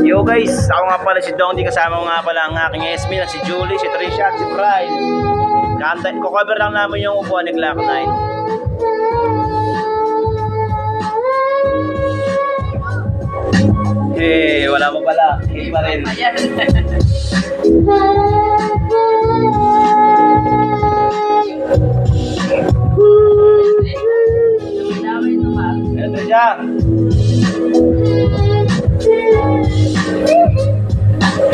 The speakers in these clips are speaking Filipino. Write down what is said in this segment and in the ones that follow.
Yo guys, ako nga pala si Dong, di kasama ko nga pala ang aking SB na si Julie, si Trisha at si Brian. Kukover lang namin yung upuan ni Glock 9. Eh, wala mo pala. Hindi pa rin. Ito siya.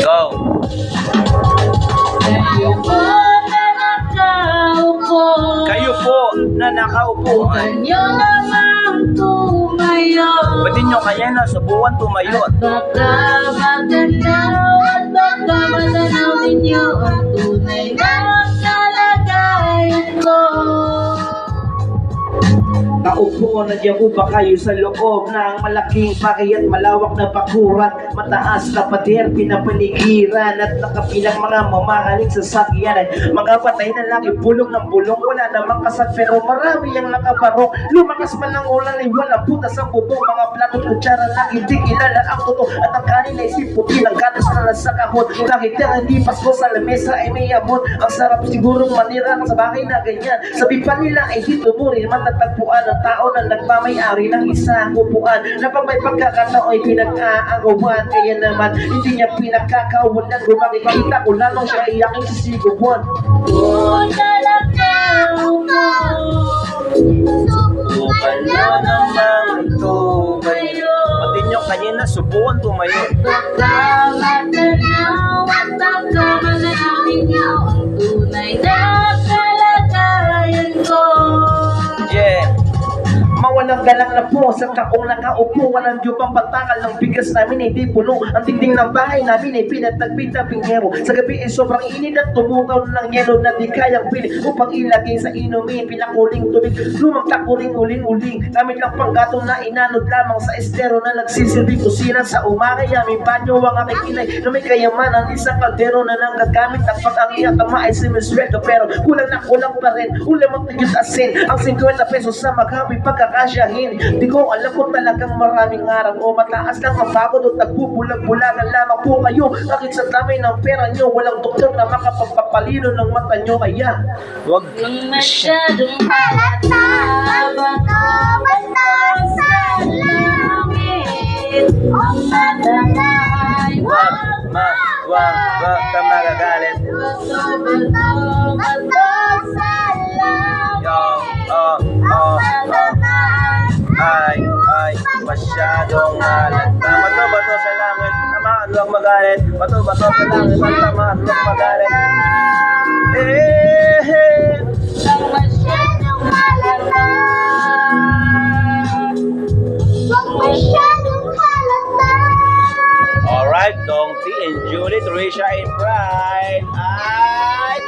Go. Kayo po na nakaupo. Kanyo namang tumayo. Pwede nyo kaya na subukan tumayo. At baka maganaw, at baka matanaw ninyo ang tunay na kalagayan ko. Naupo, nandiyan po ba kayo sa loob ng malaking bahay at malawak na bakuran? Mataas na pader, pinapaligiran at nakapilang mga mamahaling sasakyan. Mga patay na laki, bulong ng bulong, wala namang kasal pero marami ang nakabarok. Lumakas man ng ulan ay wala putas ang bubong. Mga plato at kutsara lang, hindi kilala ang totoo. At ang kanin ay siputi ng gatas na nasa kahon. Kahit na hindi pasko sa lamesa ay may amon. Ang sarap sigurong manira sa bahay na ganyan. Sabi pa nila ay dito mo rin matatagpuan ng tao na nagmamayari ng isang upuan na pag may pagkakataon ay pinag-aagawan. Kaya naman hindi niya pinagkakawalan. Kung makikita ko lalong siya ay aking sisigubuan. Kung talakaw mo, subukan nyo namang tumayo. Pati nyo kanya na subukan tumayo. Baka matanaw, at baka matanaw ninyo ang tunay na kalagayan ko. Yeah. Mawalang galang na po sa taong nakaupo. Walang diyupang patakal ng bigas namin hindi puno. Ang dingding ng bahay namin ay pinatagpitaping hero. Sa gabi ay sobrang init at tumugaw ng yelo na di kayang pili. Upang ilagay sa inumin, pinakuling tubig. Lumang takuling uling-uling. Gamit lang panggatong na inanod lamang sa estero na nagsisilbing kusina sa umaga. May banyo ang aking inay na may kayamanan. Isang kaldero na nanggagamit at pag ang iyatama ay simisweldo. Pero kulang na kulang pa rin. Ulam ang tigit asin. Ang 50 pesos sa maghabi pagkakasyahin. Di ko alam kung talagang maraming araw o mataas lang ang pagod o tagbubulag-bulagan lamang po kayo. Bakit sa dami ng pera nyo walang doktor na makapagpapalino ng mata nyo? Kaya Wag. Nung masyadong halata, baka basta sa langit. Ang mata na ay Wag ka magagalit. Ay, masyadong halata. Bato sa langit, tamaan huwag magalit. Bato sa langit, tamaan huwag magalit. Ang masyadong halata. Ang masyadong halata. Alright, Dong T and Julie, Trisha and Brian. Ay,